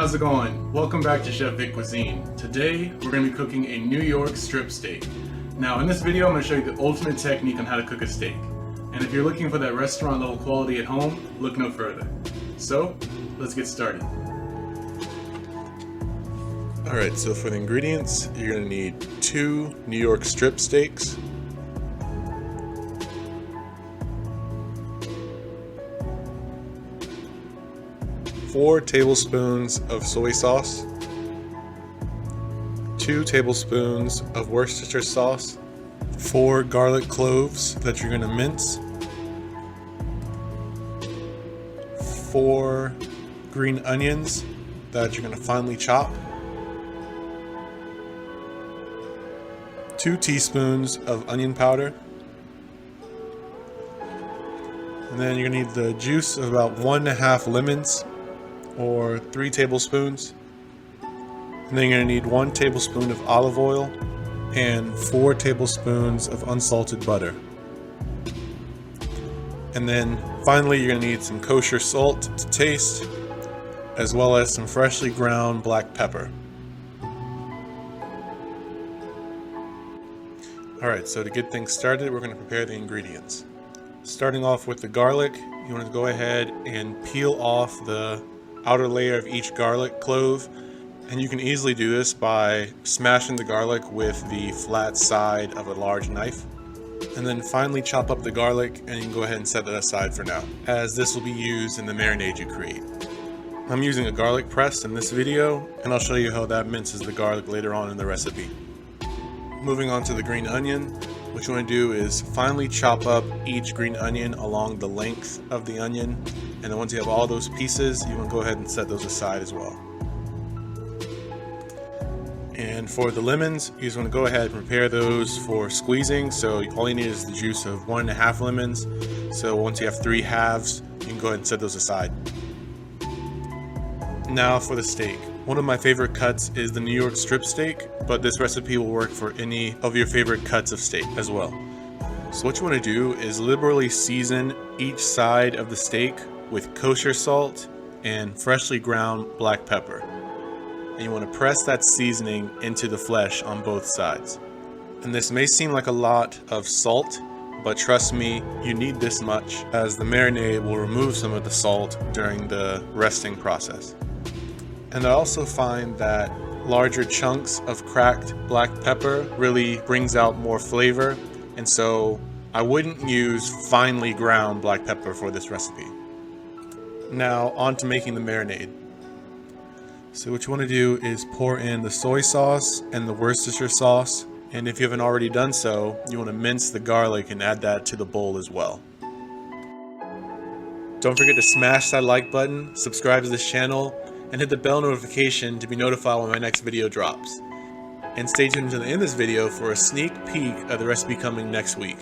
how's it going? Welcome back to Chef Vic Cuisine. Today, we're going to be cooking a New York strip steak. Now, in this video, I'm going to show you the ultimate technique on how to cook a steak. And if you're looking for that restaurant level quality at home, look no further. So, let's get started. Alright, so for the ingredients, you're going to need 2 New York strip steaks, 4 tablespoons of soy sauce, 2 tablespoons of Worcestershire sauce, 4 garlic cloves that you're going to mince, 4 green onions that you're going to finely chop, 2 teaspoons of onion powder, and then you're going to need the juice of about 1.5 lemons or 3 tablespoons, and then you're going to need 1 tablespoon of olive oil and 4 tablespoons of unsalted butter. And then finally you're going to need some kosher salt to taste, as well as some freshly ground black pepper. Alright, so to get things started, we're going to prepare the ingredients. Starting off with the garlic, you want to go ahead and peel off the outer layer of each garlic clove, and you can easily do this by smashing the garlic with the flat side of a large knife. And then finally chop up the garlic, and you can go ahead and set that aside for now, as this will be used in the marinade you create. I'm using a garlic press in this video, and I'll show you how that minces the garlic later on in the recipe. Moving on to the green onion, what you want to do is finely chop up each green onion along the length of the onion, and then once you have all those pieces, you want to go ahead and set those aside as well. And for the lemons, you just want to go ahead and prepare those for squeezing. So all you need is the juice of 1.5 lemons. So once you have 3 halves, you can go ahead and set those aside. Now for the steak. One of my favorite cuts is the New York strip steak, but this recipe will work for any of your favorite cuts of steak as well. So what you want to do is liberally season each side of the steak with kosher salt and freshly ground black pepper. And you want to press that seasoning into the flesh on both sides. And this may seem like a lot of salt, but trust me, you need this much, as the marinade will remove some of the salt during the resting process. And I also find that larger chunks of cracked black pepper really brings out more flavor, and so I wouldn't use finely ground black pepper for this recipe. Now on to making the marinade. So what you want to do is pour in the soy sauce and the Worcestershire sauce, and if you haven't already done so, you want to mince the garlic and add that to the bowl as well. Don't forget to smash that like button, subscribe to this channel, and hit the bell notification to be notified when my next video drops. And stay tuned to the end of this video for a sneak peek of the recipe coming next week.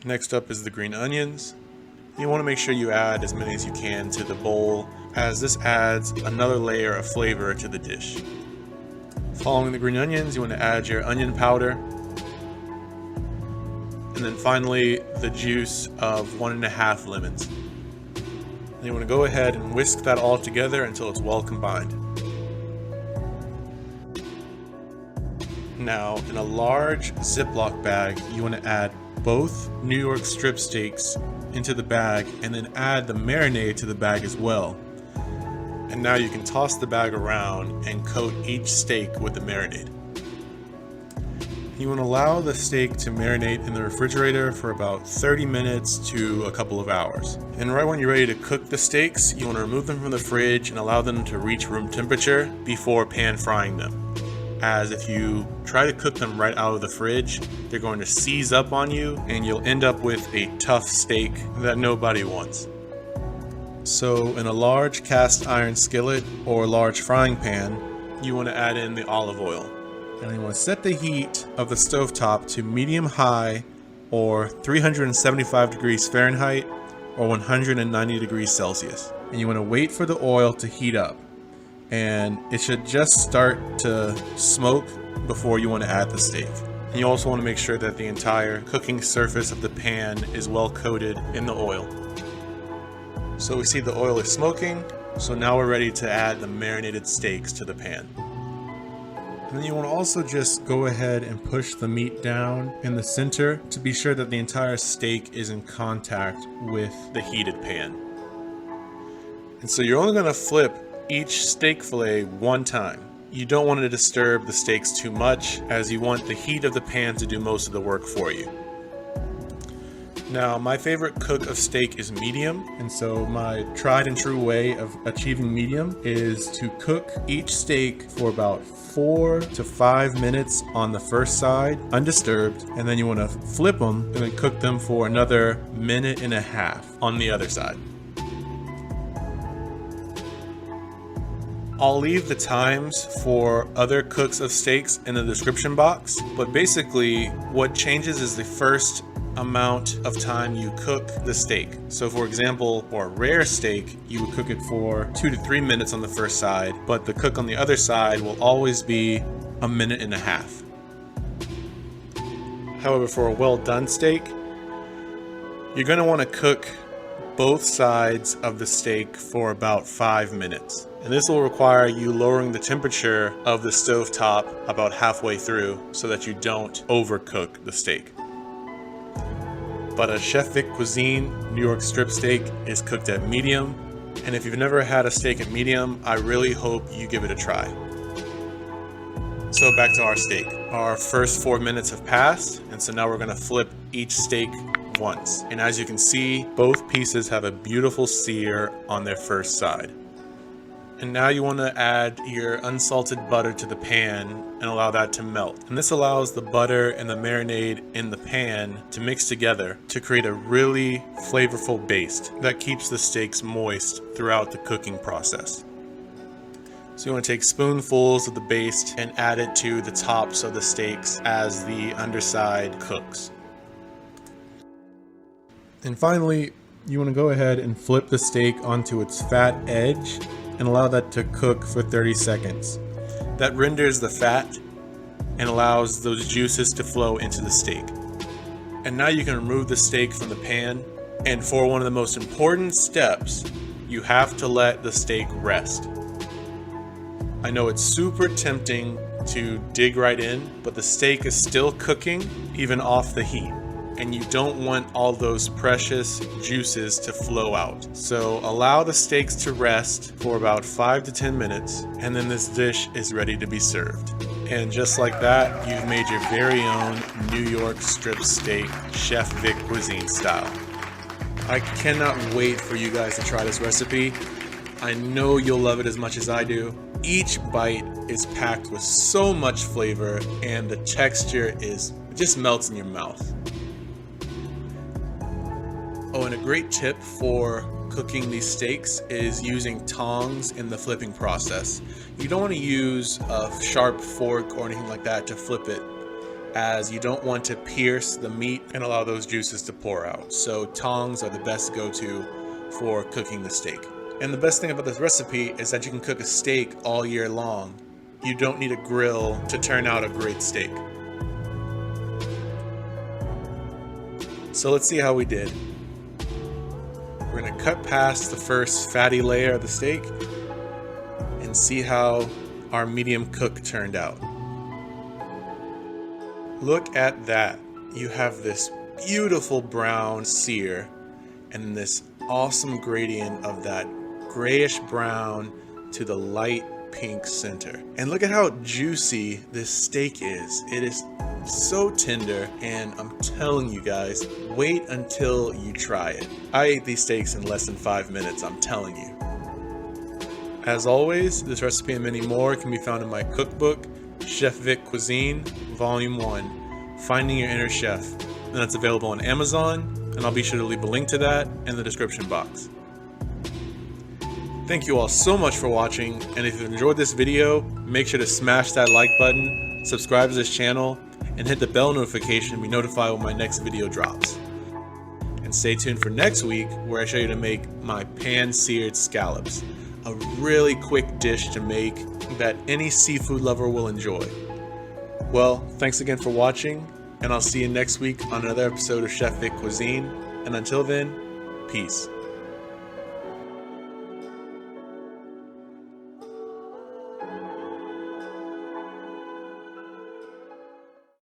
Next up is the green onions. You want to make sure you add as many as you can to the bowl, as this adds another layer of flavor to the dish. Following the green onions, you want to add your onion powder, and then finally the juice of 1.5 lemons. You want to go ahead and whisk that all together until it's well combined. Now, in a large Ziploc bag, you want to add both New York strip steaks into the bag, and then add the marinade to the bag as well. And now you can toss the bag around and coat each steak with the marinade. You want to allow the steak to marinate in the refrigerator for about 30 minutes to a couple of hours. And right when you're ready to cook the steaks, you want to remove them from the fridge and allow them to reach room temperature before pan frying them. As if you try to cook them right out of the fridge, they're going to seize up on you and you'll end up with a tough steak that nobody wants. So in a large cast iron skillet or large frying pan, you want to add in the olive oil. And you want to set the heat of the stovetop to medium high, or 375 degrees Fahrenheit or 190 degrees Celsius. And you want to wait for the oil to heat up. And it should just start to smoke before you want to add the steak. And you also want to make sure that the entire cooking surface of the pan is well coated in the oil. So we see the oil is smoking, So now we're ready to add the marinated steaks to the pan. And then you want to also just go ahead and push the meat down in the center to be sure that the entire steak is in contact with the heated pan. And so you're only going to flip each steak fillet one time. You don't want to disturb the steaks too much, as you want the heat of the pan to do most of the work for you. Now, my favorite cook of steak is medium, and so my tried and true way of achieving medium is to cook each steak for about 4 to 5 minutes on the first side, undisturbed, and then you want to flip them and then cook them for another 1.5 minutes on the other side. I'll leave the times for other cooks of steaks in the description box, but basically what changes is the first amount of time you cook the steak. So for example, for a rare steak, you would cook it for 2 to 3 minutes on the first side, but the cook on the other side will always be 1.5 minutes. However, for a well done steak, you're going to want to cook both sides of the steak for about 5 minutes. And this will require you lowering the temperature of the stovetop about halfway through so that you don't overcook the steak. But a Chef Vic Cuisine New York strip steak is cooked at medium, and if you've never had a steak at medium, I really hope you give it a try. So back to our steak. Our first 4 minutes have passed, and so now we're going to flip each steak once. And as you can see, both pieces have a beautiful sear on their first side. And now you want to add your unsalted butter to the pan and allow that to melt. And this allows the butter and the marinade in the pan to mix together to create a really flavorful baste that keeps the steaks moist throughout the cooking process. So you want to take spoonfuls of the baste and add it to the tops of the steaks as the underside cooks. And finally, you want to go ahead and flip the steak onto its fat edge and allow that to cook for 30 seconds. That renders the fat and allows those juices to flow into the steak. And now you can remove the steak from the pan, and for one of the most important steps, you have to let the steak rest. I know it's super tempting to dig right in, but the steak is still cooking even off the heat. And you don't want all those precious juices to flow out. So allow the steaks to rest for about 5 to 10 minutes, and then this dish is ready to be served. And just like that, you've made your very own New York strip steak, Chef Vic Cuisine style. I cannot wait for you guys to try this recipe. I know you'll love it as much as I do. Each bite is packed with so much flavor, and the texture just melts in your mouth. Oh, and a great tip for cooking these steaks is using tongs in the flipping process. You don't want to use a sharp fork or anything like that to flip it, as you don't want to pierce the meat and allow those juices to pour out. So tongs are the best go-to for cooking the steak. And the best thing about this recipe is that you can cook a steak all year long. You don't need a grill to turn out a great steak. So let's see how we did. We're going to cut past the first fatty layer of the steak and see how our medium cook turned out. Look at that. You have this beautiful brown sear and this awesome gradient of that grayish brown to the light pink center. And look at how juicy this steak is. It is so tender, and I'm telling you guys, wait until you try it. I ate these steaks in less than 5 minutes, I'm telling you. As always, this recipe and many more can be found in my cookbook, Chef Vic Cuisine, Volume 1, Finding Your Inner Chef. And that's available on Amazon, and I'll be sure to leave a link to that in the description box. Thank you all so much for watching, and if you've enjoyed this video, make sure to smash that like button, subscribe to this channel, and hit the bell notification to be notified when my next video drops. And stay tuned for next week, where I show you to make my pan-seared scallops, a really quick dish to make that any seafood lover will enjoy. Well, thanks again for watching, and I'll see you next week on another episode of Chef Vic Cuisine, and until then, peace.